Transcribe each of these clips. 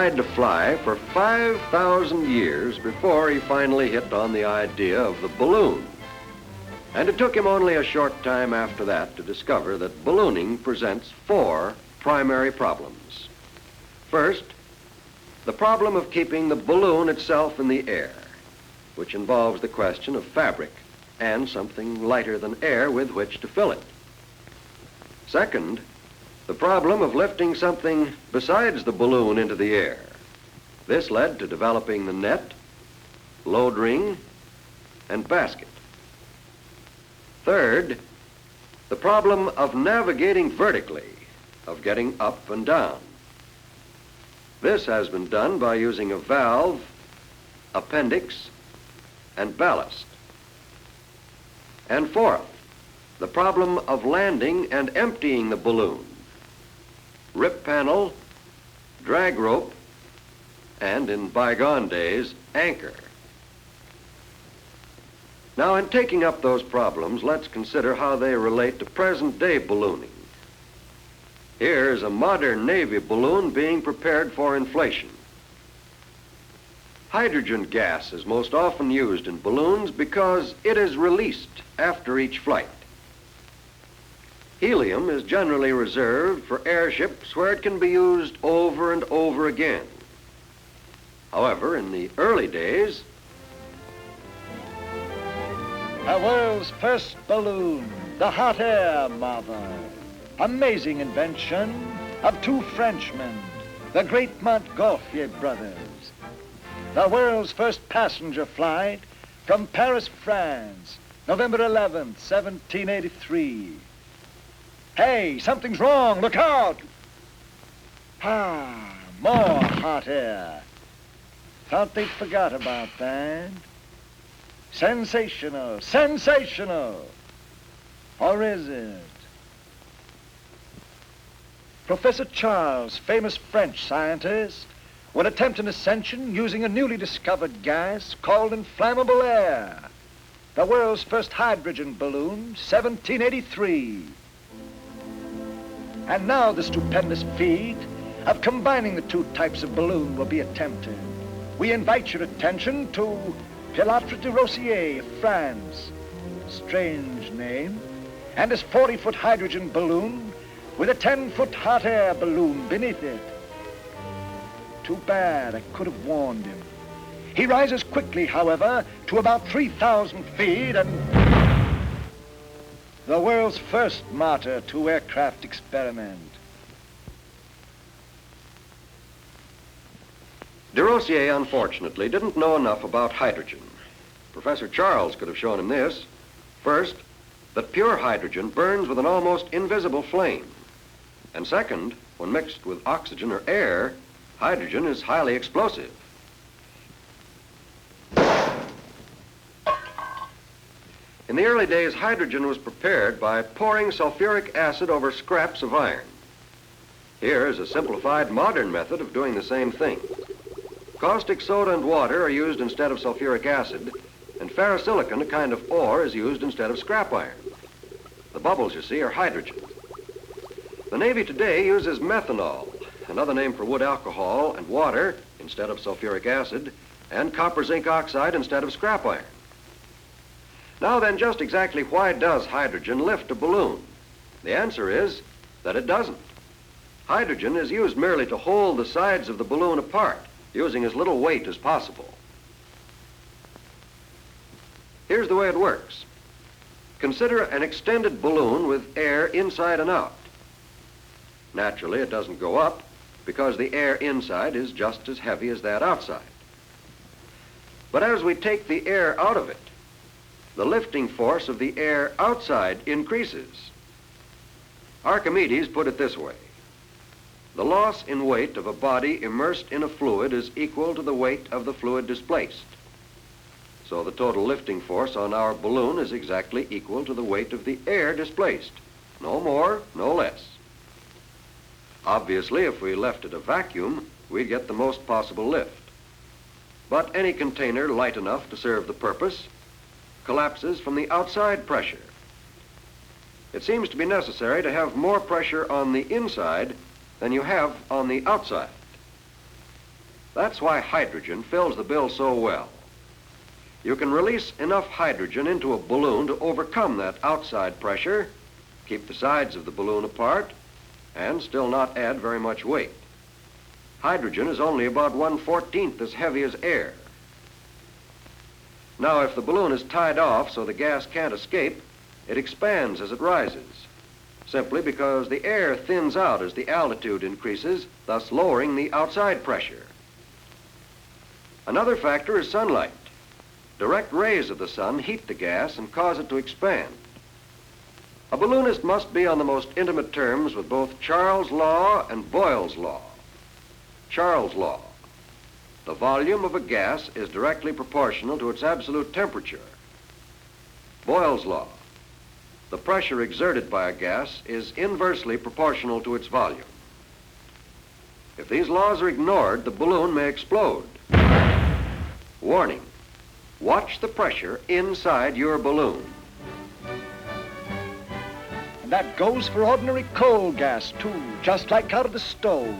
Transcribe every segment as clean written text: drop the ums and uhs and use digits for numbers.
tried to fly for 5,000 years before he finally hit on the idea of the balloon. And it took him only a short time after that to discover that ballooning presents 4 primary problems. First, the problem of keeping the balloon itself in the air, which involves the question of fabric and something lighter than air with which to fill it. Second, the problem of lifting something besides the balloon into the air. This led to developing the net, load ring, and basket. Third, the problem of navigating vertically, of getting up and down. This has been done by using a valve, appendix, and ballast. And fourth, the problem of landing and emptying the balloon. Rip panel, drag rope, and in bygone days, anchor. Now, in taking up those problems, let's consider how they relate to present-day ballooning. Here is a modern Navy balloon being prepared for inflation. Hydrogen gas is most often used in balloons because it is released after each flight. Helium is generally reserved for airships where it can be used over and over again. However, in the early days, the world's first balloon, the hot air mother. Amazing invention of 2 Frenchmen, the great Montgolfier brothers. The world's first passenger flight from Paris, France, November 11th, 1783. Hey, something's wrong, look out! Ah, more hot air. Thought they'd forgot about that. Sensational, sensational. Or is it? Professor Charles, famous French scientist, would attempt an ascension using a newly discovered gas called inflammable air. The world's first hydrogen balloon, 1783. And now the stupendous feat of combining the 2 types of balloon will be attempted. We invite your attention to Pilote de Rossier of France. Strange name. And his 40-foot hydrogen balloon with a 10-foot hot air balloon beneath it. Too bad, I could have warned him. He rises quickly, however, to about 3,000 feet and... the world's first martyr to aircraft experiment. de Rossier, unfortunately, didn't know enough about hydrogen. Professor Charles could have shown him this. First, that pure hydrogen burns with an almost invisible flame. And second, when mixed with oxygen or air, hydrogen is highly explosive. In the early days, hydrogen was prepared by pouring sulfuric acid over scraps of iron. Here is a simplified modern method of doing the same thing. Caustic soda and water are used instead of sulfuric acid, and ferrosilicon, a kind of ore, is used instead of scrap iron. The bubbles you see are hydrogen. The Navy today uses methanol, another name for wood alcohol, and water instead of sulfuric acid, and copper zinc oxide instead of scrap iron. Now then, just exactly why does hydrogen lift a balloon? The answer is that it doesn't. Hydrogen is used merely to hold the sides of the balloon apart, using as little weight as possible. Here's the way it works. Consider an extended balloon with air inside and out. Naturally, it doesn't go up because the air inside is just as heavy as that outside. But as we take the air out of it, the lifting force of the air outside increases. Archimedes put it this way. The loss in weight of a body immersed in a fluid is equal to the weight of the fluid displaced. So the total lifting force on our balloon is exactly equal to the weight of the air displaced. No more, no less. Obviously, if we left it a vacuum, we'd get the most possible lift. But any container light enough to serve the purpose collapses from the outside pressure. It seems to be necessary to have more pressure on the inside than you have on the outside. That's why hydrogen fills the bill so well. You can release enough hydrogen into a balloon to overcome that outside pressure, keep the sides of the balloon apart, and still not add very much weight. Hydrogen is only about 1/14 as heavy as air. Now, if the balloon is tied off so the gas can't escape, it expands as it rises, simply because the air thins out as the altitude increases, thus lowering the outside pressure. Another factor is sunlight. Direct rays of the sun heat the gas and cause it to expand. A balloonist must be on the most intimate terms with both Charles' law and Boyle's law. Charles' law: the volume of a gas is directly proportional to its absolute temperature. Boyle's law: the pressure exerted by a gas is inversely proportional to its volume. If these laws are ignored, the balloon may explode. Warning: watch the pressure inside your balloon. And that goes for ordinary coal gas, too, just like out of the stove.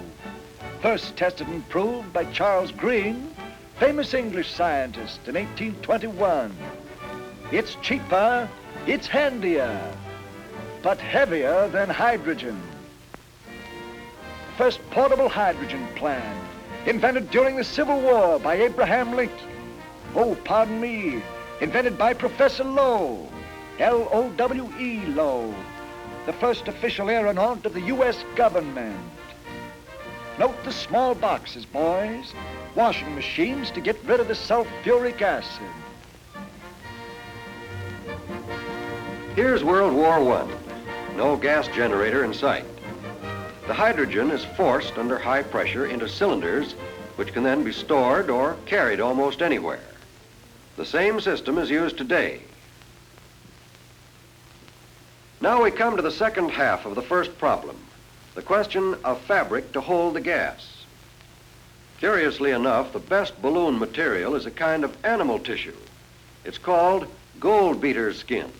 First tested and proved by Charles Green, famous English scientist, in 1821. It's cheaper, it's handier, but heavier than hydrogen. First portable hydrogen plant, invented during the Civil War by Abraham Lincoln. Oh, pardon me, invented by Professor Lowe, L-O-W-E Lowe, the first official aeronaut of the U.S. government. Note the small boxes, boys. Washing machines to get rid of the sulfuric acid. Here's World War I. No gas generator in sight. The hydrogen is forced under high pressure into cylinders, which can then be stored or carried almost anywhere. The same system is used today. Now we come to the second half of the first problem, the question of fabric to hold the gas. Curiously enough, the best balloon material is a kind of animal tissue. It's called gold beater's skin,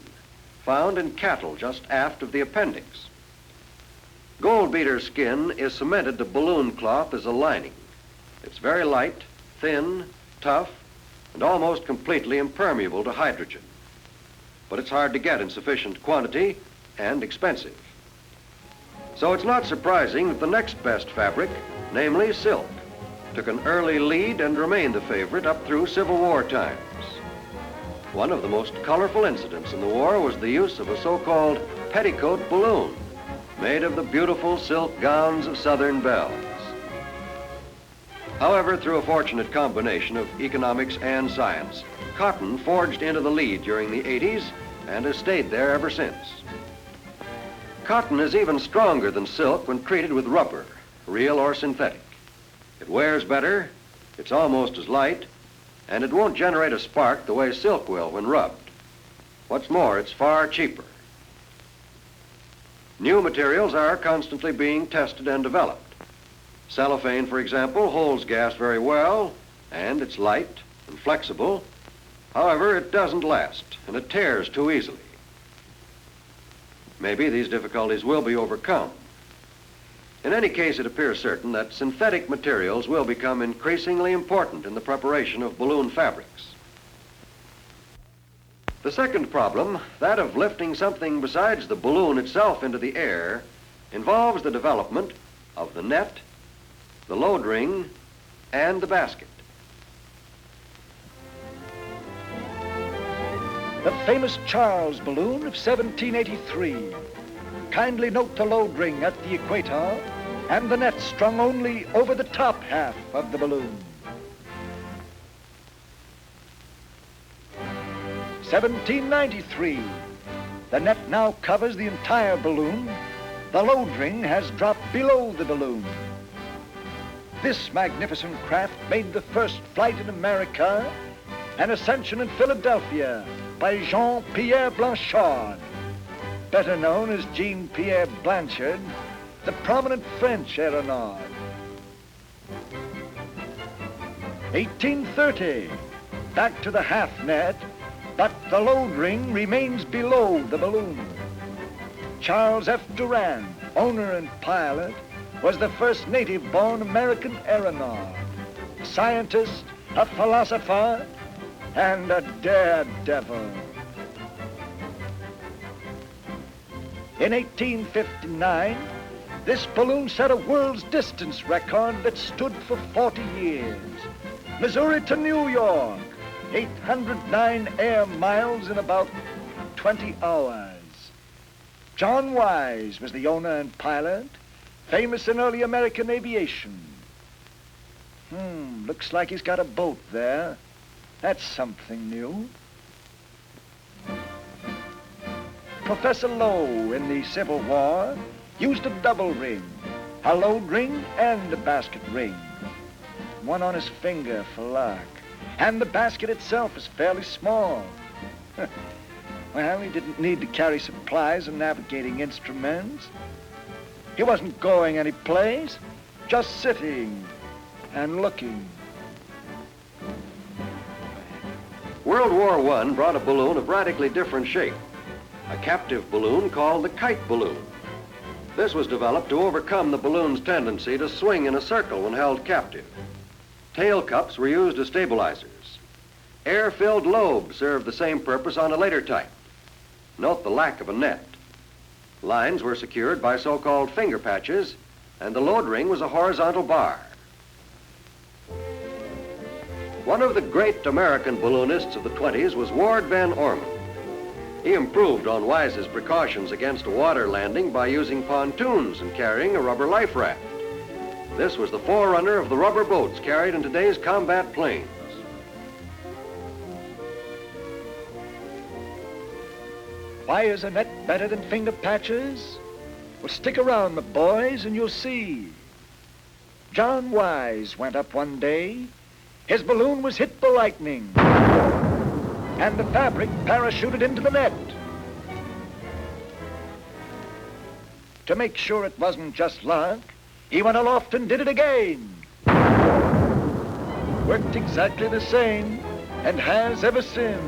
found in cattle just aft of the appendix. Gold beater's skin is cemented to balloon cloth as a lining. It's very light, thin, tough, and almost completely impermeable to hydrogen. But it's hard to get in sufficient quantity and expensive. So it's not surprising that the next best fabric, namely silk, took an early lead and remained the favorite up through Civil War times. One of the most colorful incidents in the war was the use of a so-called petticoat balloon, made of the beautiful silk gowns of Southern belles. However, through a fortunate combination of economics and science, cotton forged into the lead during the 80s and has stayed there ever since. Cotton is even stronger than silk when treated with rubber, real or synthetic. It wears better, it's almost as light, and it won't generate a spark the way silk will when rubbed. What's more, it's far cheaper. New materials are constantly being tested and developed. Cellophane, for example, holds gas very well, and it's light and flexible. However, it doesn't last, and it tears too easily. Maybe these difficulties will be overcome. In any case, it appears certain that synthetic materials will become increasingly important in the preparation of balloon fabrics. The second problem, that of lifting something besides the balloon itself into the air, involves the development of the net, the load ring, and the basket. The famous Charles balloon of 1783. Kindly note the load ring at the equator and the net strung only over the top half of the balloon. 1793. The net now covers the entire balloon. The load ring has dropped below the balloon. This magnificent craft made the first flight in America, an ascension in Philadelphia by Jean-Pierre Blanchard, better known as Jean-Pierre Blanchard, the prominent French aeronaut. 1830, back to the half net, but the load ring remains below the balloon. Charles F. Durand, owner and pilot, was the first native-born American aeronaut. a scientist, a philosopher, and a daredevil. In 1859, this balloon set a world's distance record that stood for 40 years. Missouri to New York, 809 air miles in about 20 hours. John Wise was the owner and pilot, famous in early American aviation. Looks like he's got a boat there. That's something new. Professor Lowe in the Civil War used a double ring, a load ring and a basket ring. One on his finger for luck. And the basket itself is fairly small. Well, he didn't need to carry supplies and navigating instruments. He wasn't going any place, just sitting and looking. World War I brought a balloon of radically different shape, a captive balloon called the kite balloon. This was developed to overcome the balloon's tendency to swing in a circle when held captive. Tail cups were used as stabilizers. Air-filled lobes served the same purpose on a later type. Note the lack of a net. Lines were secured by so-called finger patches, and the load ring was a horizontal bar. One of the great American balloonists of the 20s was Ward Van Orman. He improved on Wise's precautions against a water landing by using pontoons and carrying a rubber life raft. This was the forerunner of the rubber boats carried in today's combat planes. Why is a net better than finger patches? Well, stick around, my boys, and you'll see. John Wise went up one day. His balloon was hit by lightning, and the fabric parachuted into the net. To make sure it wasn't just luck, he went aloft and did it again. Worked exactly the same, and has ever since.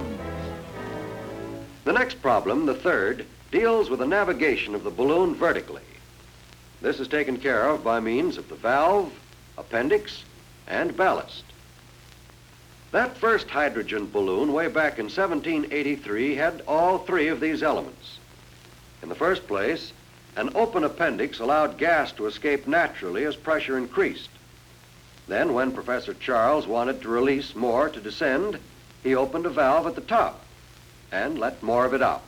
The next problem, the third, deals with the navigation of the balloon vertically. This is taken care of by means of the valve, appendix, and ballast. That first hydrogen balloon way back in 1783 had all three of these elements. In the first place, an open appendix allowed gas to escape naturally as pressure increased. Then, when Professor Charles wanted to release more to descend, he opened a valve at the top and let more of it out.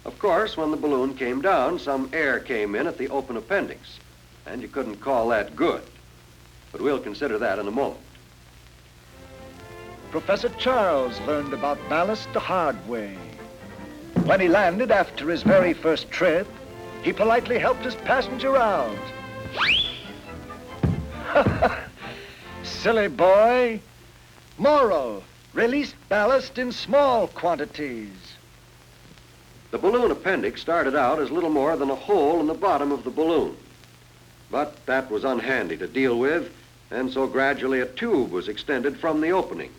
Of course, when the balloon came down, some air came in at the open appendix, and you couldn't call that good. But we'll consider that in a moment. Professor Charles learned about ballast the hard way. When he landed after his very first trip, he politely helped his passenger out. Silly boy. Moral, release ballast in small quantities. The balloon appendix started out as little more than a hole in the bottom of the balloon. But that was unhandy to deal with, and so gradually a tube was extended from the opening.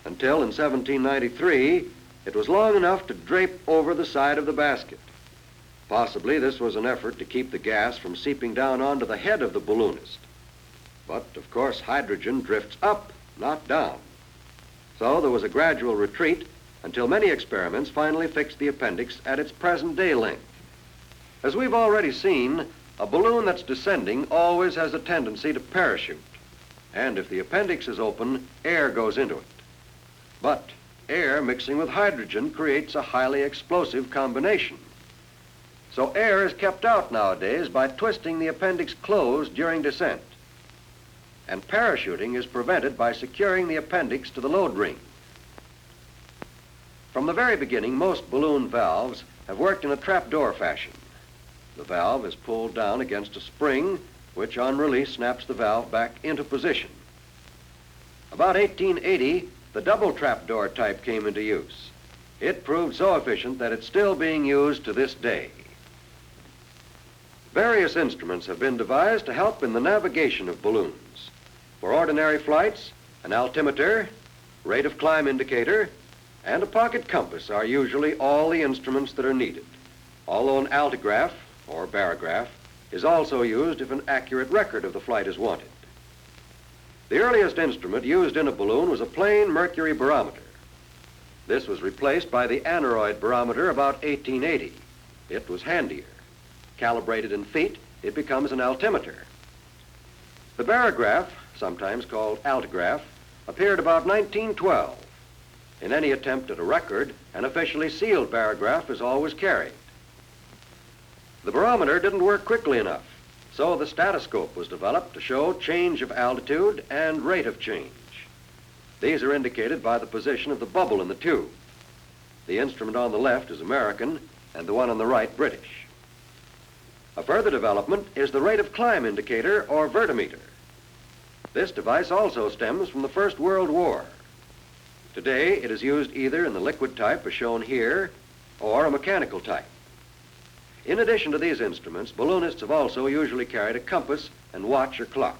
Until in 1793, it was long enough to drape over the side of the basket. Possibly this was an effort to keep the gas from seeping down onto the head of the balloonist. But, of course, hydrogen drifts up, not down. So there was a gradual retreat until many experiments finally fixed the appendix at its present-day length. As we've already seen, a balloon that's descending always has a tendency to parachute. And if the appendix is open, air goes into it. But air mixing with hydrogen creates a highly explosive combination. So air is kept out nowadays by twisting the appendix closed during descent. And parachuting is prevented by securing the appendix to the load ring. From the very beginning, most balloon valves have worked in a trapdoor fashion. The valve is pulled down against a spring, which on release snaps the valve back into position. About 1880, the double trapdoor type came into use. It proved so efficient that it's still being used to this day. Various instruments have been devised to help in the navigation of balloons. For ordinary flights, an altimeter, rate of climb indicator, and a pocket compass are usually all the instruments that are needed, although an altigraph, or barograph, is also used if an accurate record of the flight is wanted. The earliest instrument used in a balloon was a plain mercury barometer. This was replaced by the aneroid barometer about 1880. It was handier. Calibrated in feet, it becomes an altimeter. The barograph, sometimes called altigraph, appeared about 1912. In any attempt at a record, an officially sealed barograph is always carried. The barometer didn't work quickly enough, so the statoscope was developed to show change of altitude and rate of change. These are indicated by the position of the bubble in the tube. The instrument on the left is American, and the one on the right British. A further development is the rate of climb indicator, or vertimeter. This device also stems from the First World War. Today, it is used either in the liquid type, as shown here, or a mechanical type. In addition to these instruments, balloonists have also usually carried a compass and watch or clock.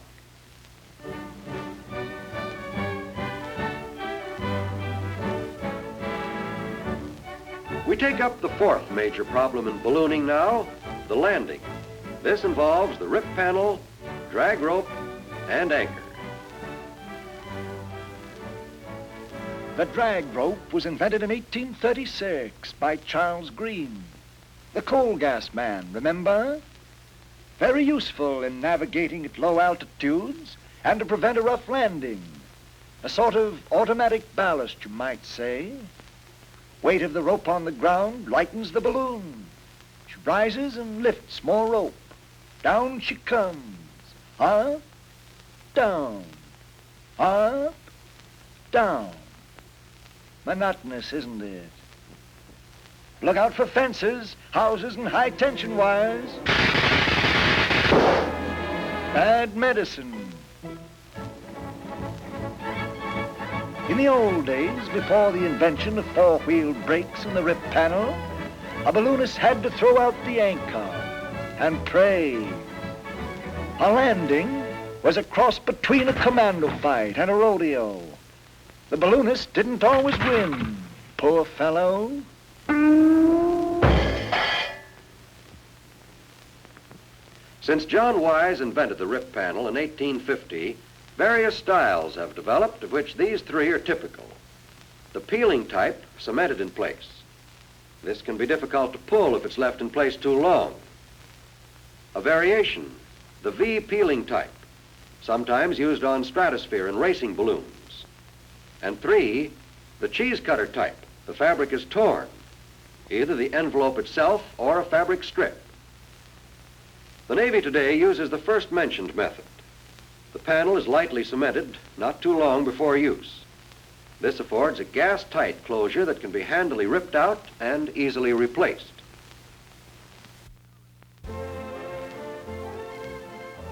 We take up the fourth major problem in ballooning now, the landing. This involves the rip panel, drag rope, and anchor. The drag rope was invented in 1836 by Charles Green, the coal gas man, remember? Very useful in navigating at low altitudes and to prevent a rough landing. A sort of automatic ballast, you might say. Weight of the rope on the ground lightens the balloon. She rises and lifts more rope. Down she comes. Up, down, up, down. Monotonous, isn't it? Look out for fences, houses, and high-tension wires. Bad medicine. In the old days, before the invention of four-wheel brakes and the rip panel, a balloonist had to throw out the anchor and pray. A landing was a cross between a commando fight and a rodeo. The balloonist didn't always win, poor fellow. Since John Wise invented the rip panel in 1850, various styles have developed, of which these three are typical. The peeling type, cemented in place. This can be difficult to pull if it's left in place too long. A variation, the V peeling type, sometimes used on stratosphere and racing balloons. And three, the cheese cutter type. The fabric is torn, either the envelope itself or a fabric strip. The Navy today uses the first mentioned method. The panel is lightly cemented, not too long before use. This affords a gas-tight closure that can be handily ripped out and easily replaced.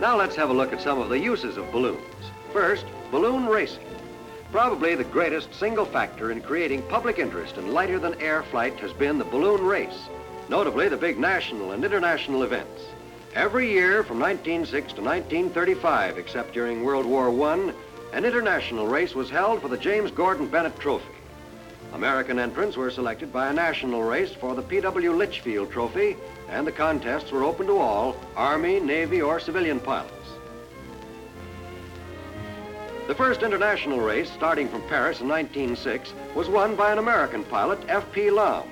Now let's have a look at some of the uses of balloons. First, balloon racing. Probably the greatest single factor in creating public interest in lighter-than-air flight has been the balloon race, notably the big national and international events. Every year from 1906 to 1935, except during World War I, an international race was held for the James Gordon Bennett Trophy. American entrants were selected by a national race for the P.W. Litchfield Trophy, and the contests were open to all, Army, Navy, or civilian pilots. The first international race, starting from Paris in 1906, was won by an American pilot, F.P. Lamb.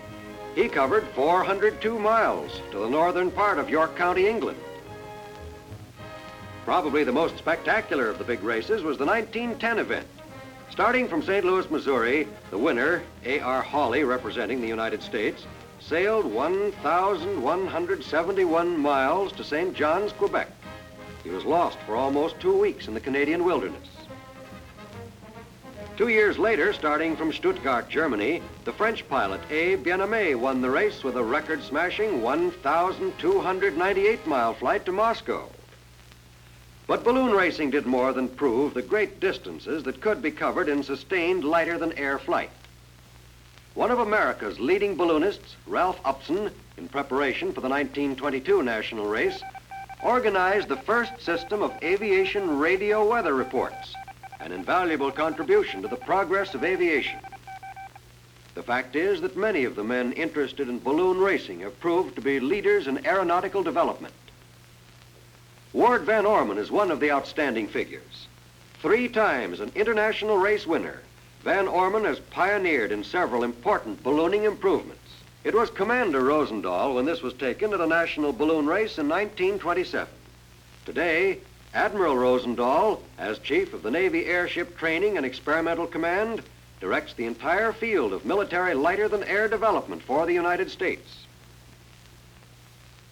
He covered 402 miles to the northern part of York County, England. Probably the most spectacular of the big races was the 1910 event. Starting from St. Louis, Missouri, the winner, A.R. Hawley, representing the United States, sailed 1,171 miles to St. John's, Quebec. He was lost for almost 2 weeks in the Canadian wilderness. 2 years later, starting from Stuttgart, Germany, the French pilot A. Bien-Aimé won the race with a record-smashing 1,298-mile flight to Moscow. But balloon racing did more than prove the great distances that could be covered in sustained lighter-than-air flight. One of America's leading balloonists, Ralph Upson, in preparation for the 1922 national race, organized the first system of aviation radio weather reports, an invaluable contribution to the progress of aviation. The fact is that many of the men interested in balloon racing have proved to be leaders in aeronautical development. Ward Van Orman is one of the outstanding figures. 3 times an international race winner, Van Orman has pioneered in several important ballooning improvements. It was Commander Rosendahl when this was taken at a national balloon race in 1927. Today, Admiral Rosendahl, as Chief of the Navy Airship Training and Experimental Command, directs the entire field of military lighter-than-air development for the United States.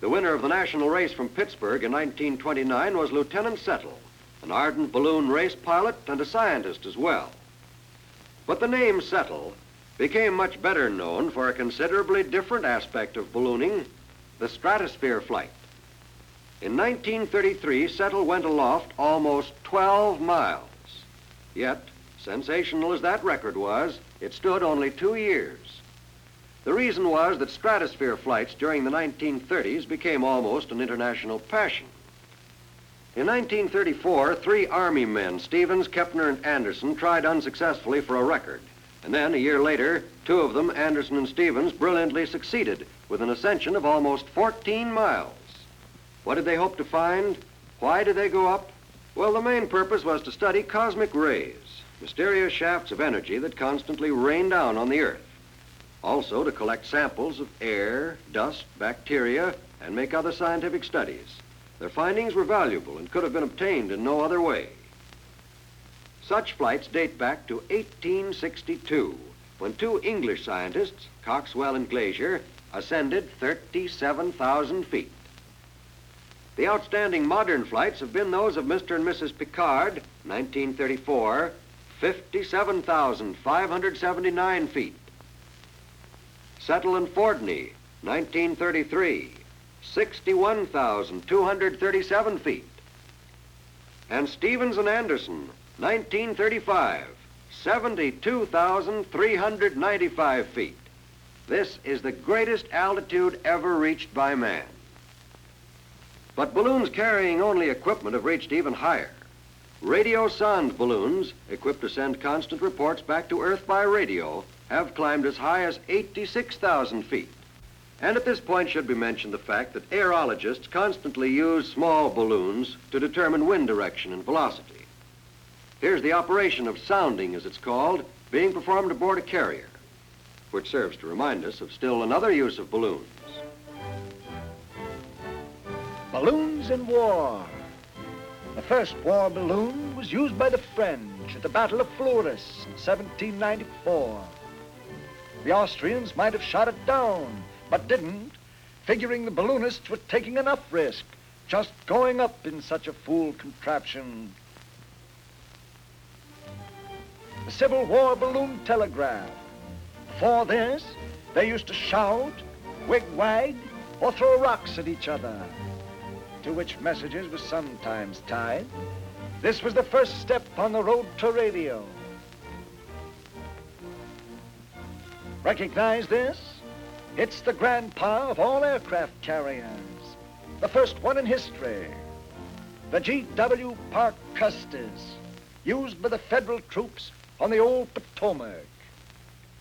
The winner of the national race from Pittsburgh in 1929 was Lieutenant Settle, an ardent balloon race pilot and a scientist as well. But the name Settle became much better known for a considerably different aspect of ballooning, the stratosphere flight. In 1933, Settle went aloft almost 12 miles. Yet, sensational as that record was, it stood only 2 years. The reason was that stratosphere flights during the 1930s became almost an international passion. In 1934, 3 Army men, Stevens, Kepner, and Anderson, tried unsuccessfully for a record. And then, a year later, 2 of them, Anderson and Stevens, brilliantly succeeded with an ascension of almost 14 miles. What did they hope to find? Why did they go up? Well, the main purpose was to study cosmic rays, mysterious shafts of energy that constantly rain down on the Earth. Also to collect samples of air, dust, bacteria, and make other scientific studies. Their findings were valuable and could have been obtained in no other way. Such flights date back to 1862, when 2 English scientists, Coxwell and Glazier, ascended 37,000 feet. The outstanding modern flights have been those of Mr. and Mrs. Piccard, 1934, 57,579 feet. Settle and Fordney, 1933, 61,237 feet. And Stevens and Anderson, 1935, 72,395 feet. This is the greatest altitude ever reached by man. But balloons carrying only equipment have reached even higher. Radio sonde balloons, equipped to send constant reports back to Earth by radio, have climbed as high as 86,000 feet. And at this point should be mentioned the fact that aerologists constantly use small balloons to determine wind direction and velocity. Here's the operation of sounding, as it's called, being performed aboard a carrier, which serves to remind us of still another use of balloons. Balloons in war. The first war balloon was used by the French at the Battle of Flores in 1794. The Austrians might have shot it down, but didn't, figuring the balloonists were taking enough risk, just going up in such a fool contraption. The Civil War balloon telegraph. Before this, they used to shout, wig-wag, or throw rocks at each other, to which messages were sometimes tied. This was the first step on the road to radio. Recognize this? It's the grandpa of all aircraft carriers, the first one in history. The G.W. Parke Custis, used by the Federal troops on the old Potomac.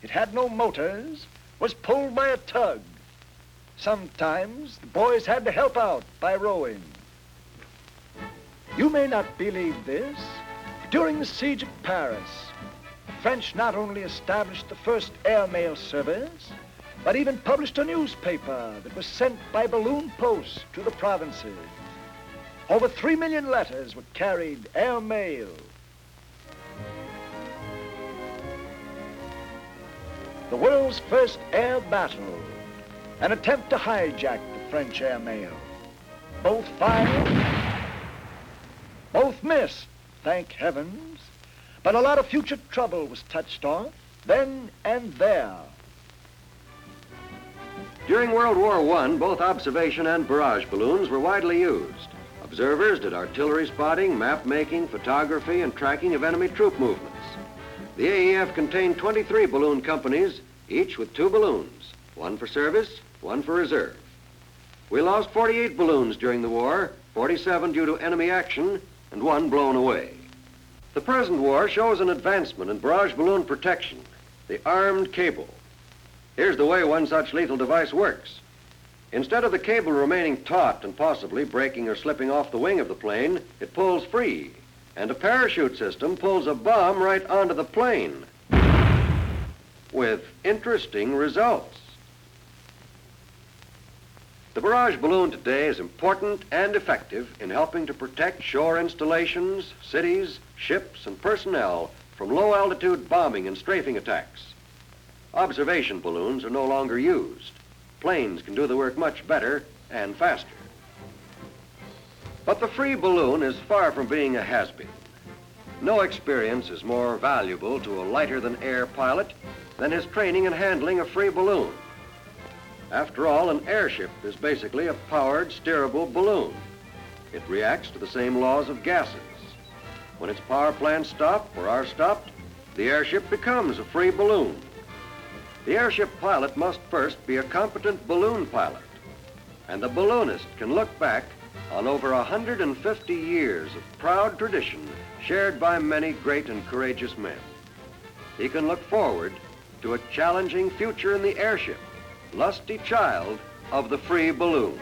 It had no motors, was pulled by a tug. Sometimes the boys had to help out by rowing. You may not believe this, but during the siege of Paris, the French not only established the first airmail service, but even published a newspaper that was sent by balloon post to the provinces. Over 3 million letters were carried airmail. The world's first air battle, an attempt to hijack the French airmail. Both fired, both missed, thank heavens, but a lot of future trouble was touched off then and there. During World War I, both observation and barrage balloons were widely used. Observers did artillery spotting, map making, photography, and tracking of enemy troop movements. The AEF contained 23 balloon companies, each with 2 balloons, one for service, one for reserve. We lost 48 balloons during the war, 47 due to enemy action, and 1 blown away. The present war shows an advancement in barrage balloon protection, the armed cable. Here's the way one such lethal device works. Instead of the cable remaining taut and possibly breaking or slipping off the wing of the plane, it pulls free, And a parachute system pulls a bomb right onto the plane with interesting results. The barrage balloon today is important and effective in helping to protect shore installations, cities, ships, and personnel from low-altitude bombing and strafing attacks. Observation balloons are no longer used. Planes can do the work much better and faster. But the free balloon is far from being a has-been. No experience is more valuable to a lighter-than-air pilot than his training in handling a free balloon. After all, an airship is basically a powered, steerable balloon. It reacts to the same laws of gases. When its power plants stop or are stopped, the airship becomes a free balloon. The airship pilot must first be a competent balloon pilot, and the balloonist can look back on over 150 years of proud tradition shared by many great and courageous men. He can look forward to a challenging future in the airship, lusty child of the free balloon.